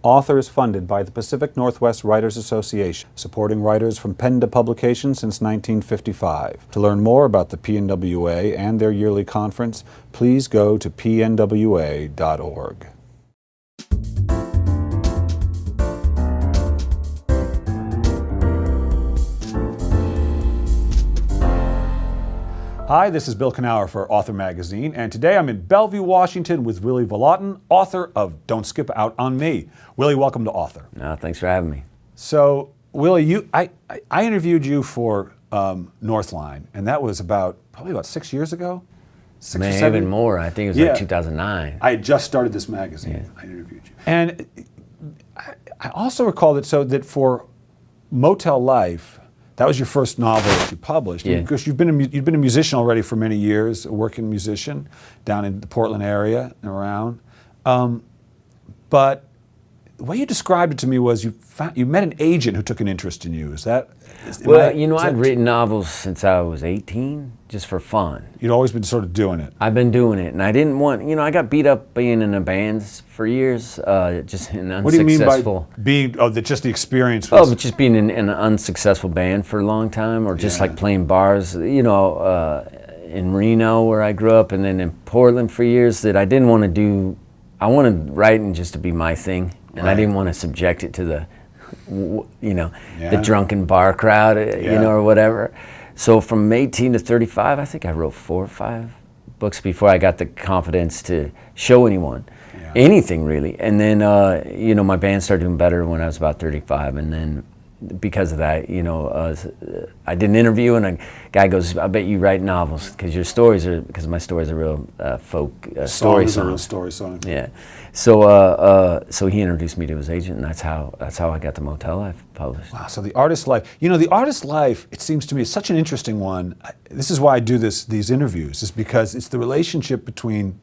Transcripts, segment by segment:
Author is funded by the Pacific Northwest Writers Association, supporting writers from pen to publication since 1955. To learn more about the PNWA and their yearly conference, please go to pnwa.org. Hi, this is Bill Kenower for Author Magazine, and today I'm in Bellevue, Washington with Willy Vlautin, author of Don't Skip Out on Me. Willy, welcome to Author. No, thanks for having me. So, Willy, I interviewed you for Northline, and that was probably about 6 years ago? Even more. I think it was like 2009. I had just started this magazine. Yeah. I interviewed you. And I also recall that for Motel Life, that was your first novel that you published. Yeah. Because you've been a musician already for many years, a working musician down in the Portland area and around. But the way you described it to me was you met an agent who took an interest in you. I'd written novels since I was 18, just for fun. You'd always been sort of doing it. I've been doing it, and I didn't want, I got beat up being in a band for years, just an unsuccessful. What do you mean by being, just the experience was? Just being in an unsuccessful band for a long time, or just like playing bars, in Reno where I grew up, and then in Portland for years, that I didn't want to do. I wanted writing just to be my thing, and I didn't want to subject it to the the drunken bar crowd, or whatever. So from 18 to 35, I think I wrote 4 or 5 books before I got the confidence to show anyone, anything really. And then, my band started doing better when I was about 35, and then because of that, I did an interview, and a guy goes, "I bet you write novels because my stories are real folk story songs." A real story song. Yeah, so he introduced me to his agent, and that's how I got the Motel Life published. Wow. So the artist's life, the artist's life, it seems to me, is such an interesting one. This is why I do these interviews, is because it's the relationship between.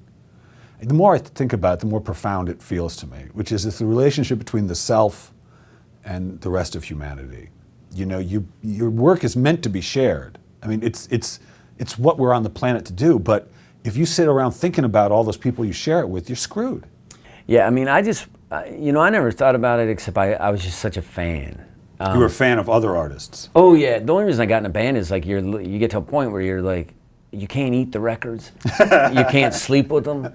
The more I think about it, the more profound it feels to me, which is it's the relationship between the self and the rest of humanity. Your work is meant to be shared. I mean, it's what we're on the planet to do, but if you sit around thinking about all those people you share it with, you're screwed. Yeah, I mean, I never thought about it, except I was just such a fan. You were a fan of other artists. Oh yeah, the only reason I got in a band is like you get to a point where you're like, you can't eat the records, you can't sleep with them,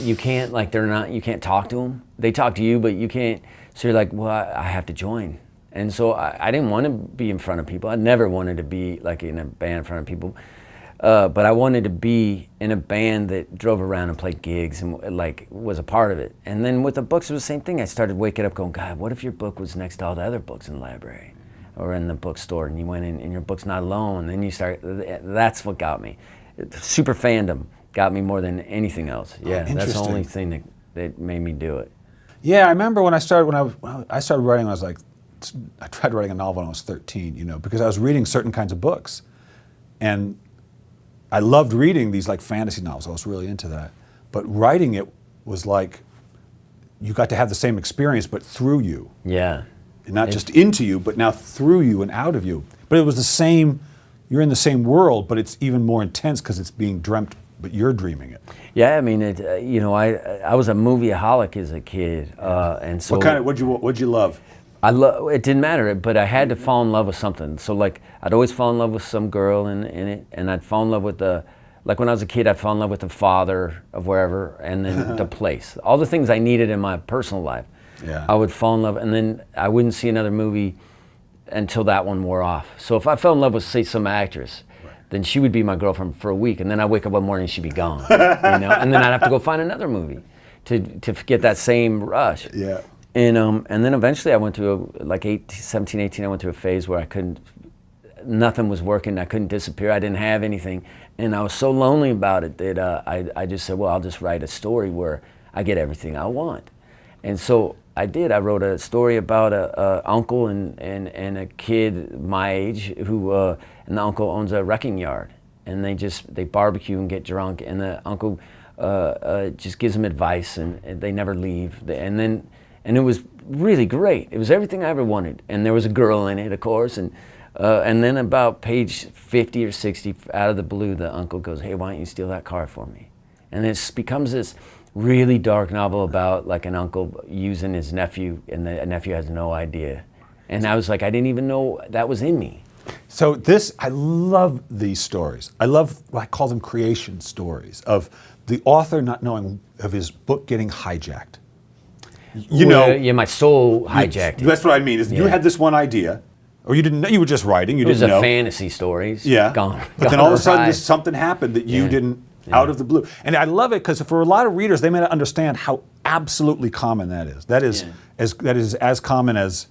you can't you can't talk to them. They talk to you, but you can't. So you're like, well, I have to join. And so I didn't want to be in front of people. I never wanted to be like in a band in front of people. But I wanted to be in a band that drove around and played gigs and was a part of it. And then with the books, it was the same thing. I started waking up going, God, what if your book was next to all the other books in the library or in the bookstore, and you went in and your book's not alone? Then you start, that's what got me. Super fandom got me more than anything else. Yeah, that's the only thing that made me do it. Yeah, I remember when I started writing, I tried writing a novel when I was 13, because I was reading certain kinds of books. And I loved reading these fantasy novels. I was really into that. But writing it was like you got to have the same experience, but through you. Yeah. And not just into you, but now through you and out of you. But it was the same, you're in the same world, but it's even more intense because it's being dreamt, but you're dreaming it. Yeah, I mean, I was a movieaholic as a kid, and so. What'd you love? It didn't matter, but I had to fall in love with something. So I'd always fall in love with some girl in it, and I'd fall in love with when I was a kid, I'd fall in love with the father of wherever, and then the place. All the things I needed in my personal life. Yeah. I would fall in love, and then I wouldn't see another movie until that one wore off. So if I fell in love with, say, some actress, then she would be my girlfriend for a week, and then I'd wake up one morning and she'd be gone, and then I'd have to go find another movie to get that same rush. Yeah. And then eventually I went through 17, 18, I went through a phase where nothing was working, I couldn't disappear, I didn't have anything, and I was so lonely about it that I just said, well, I'll just write a story where I get everything I want. And so I did. I wrote a story about a uncle and a kid my age who, and the uncle owns a wrecking yard, and they barbecue and get drunk, and the uncle just gives them advice, and they never leave. And it was really great. It was everything I ever wanted, and there was a girl in it, of course, and then about page 50 or 60, out of the blue, the uncle goes, "Hey, why don't you steal that car for me?" And it becomes this really dark novel about like an uncle using his nephew, and the nephew has no idea. And I was like, I didn't even know that was in me. So I love these stories. I call them creation stories of the author not knowing of his book getting hijacked. Yeah, my soul hijacked it. That's what I mean. Is you had this one idea, or you didn't know, you were just writing. You It was didn't know. a fantasy stories. Yeah. Gone. But then all of a sudden, something happened that you didn't. Out of the blue. And I love it because for a lot of readers, they may not understand how absolutely common that is. That is as common as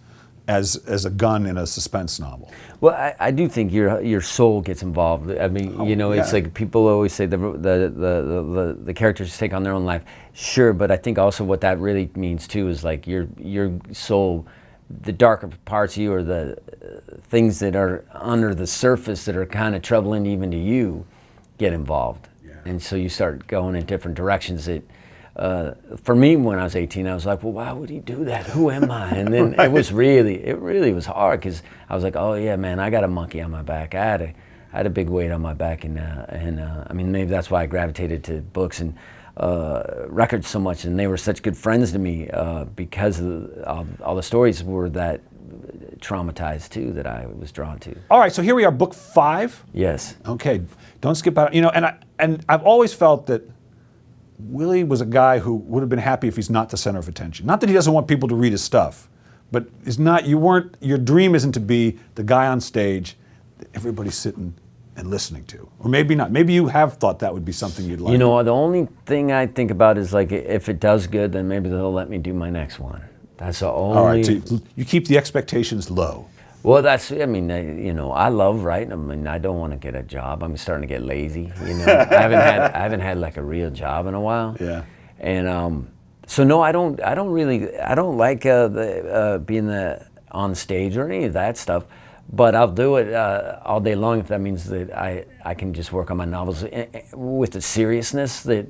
a gun in a suspense novel. Well, I do think your soul gets involved. I mean, it's like people always say the characters take on their own life. Sure, but I think also what that really means too is like your soul, the darker parts of you, or the things that are under the surface that are kind of troubling even to you, get involved. And so you start going in different directions that, for me, when I was 18, I was like, well, why would he do that? Who am I? And then it really was hard, because I was like, oh yeah, man, I got a monkey on my back. I had a big weight on my back, and I mean, maybe that's why I gravitated to books and records so much, and they were such good friends to me because all the stories were that traumatized too, that I was drawn to. All right, so here we are, book 5. Yes. Okay, don't skip out. And I've always felt that Willy was a guy who would have been happy if he's not the center of attention. Not that he doesn't want people to read his stuff, but your dream isn't to be the guy on stage that everybody's sitting and listening to. Or maybe not. Maybe you have thought that would be something you'd like. The only thing I think about is like, if it does good, then maybe they'll let me do my next one. That's the only... All right, so you keep the expectations low. Well, I love writing. I mean, I don't want to get a job. I'm starting to get lazy. I haven't had like a real job in a while. Yeah. And so no, I don't like being on stage or any of that stuff. But I'll do it all day long if that means that I can just work on my novels with the seriousness that.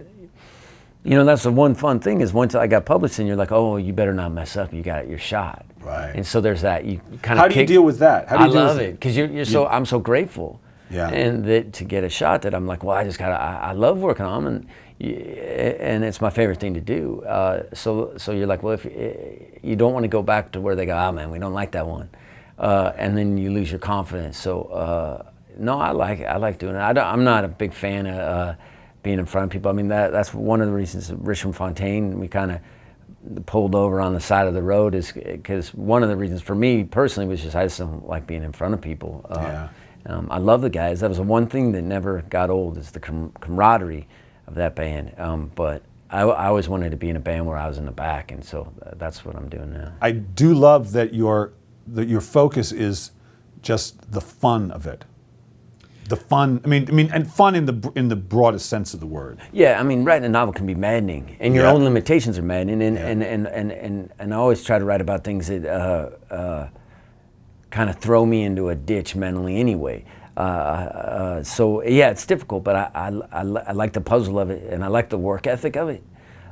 That's the one fun thing is once I got published, and you're like, oh, you better not mess up. You got your shot. Right. And so there's that. You kind of. How do you deal with that? How do you deal love it because I'm so grateful. Yeah. And that to get a shot that I'm like, well, I love working on them, and it's my favorite thing to do. So you're like, well, if you don't want to go back to where they go, oh man, we don't like that one, and then you lose your confidence. So no, I like doing it. I'm not a big fan of. Being in front of people. I mean, that's one of the reasons Richmond Fontaine, we kind of pulled over on the side of the road, is because one of the reasons for me personally was just I just don't like being in front of people. I love the guys. That was the one thing that never got old, is the camaraderie of that band. But I always wanted to be in a band where I was in the back, and so that's what I'm doing now. I do love that your focus is just the fun of it. The fun, and fun in the broadest sense of the word. Yeah, I mean, writing a novel can be maddening, and your own limitations are maddening, and I always try to write about things that kind of throw me into a ditch mentally anyway. So yeah, it's difficult, but I like the puzzle of it, and I like the work ethic of it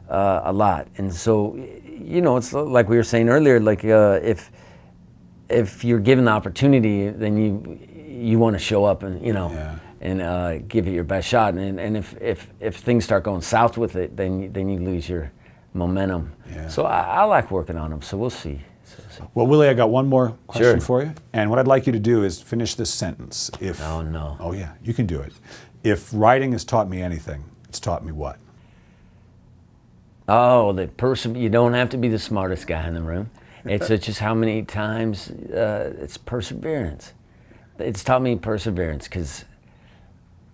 a lot. And so, it's like we were saying earlier, like if you're given the opportunity, then you want to show up and and give it your best shot, and if things start going south with it, then you lose your momentum. Yeah. So I like working on them. So we'll see. Well, Willy, I got one more question for you, and what I'd like you to do is finish this sentence. Oh no. Oh yeah, you can do it. If writing has taught me anything, it's taught me what? Oh, you don't have to be the smartest guy in the room. It's just how many times it's perseverance. It's taught me perseverance because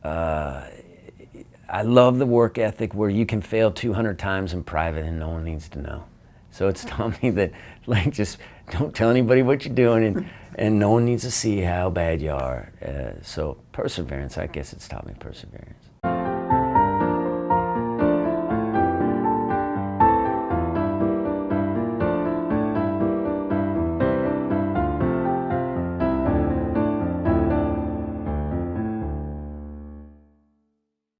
I love the work ethic where you can fail 200 times in private and no one needs to know. So it's taught me that, like, just don't tell anybody what you're doing, and no one needs to see how bad you are. So perseverance, I guess it's taught me perseverance.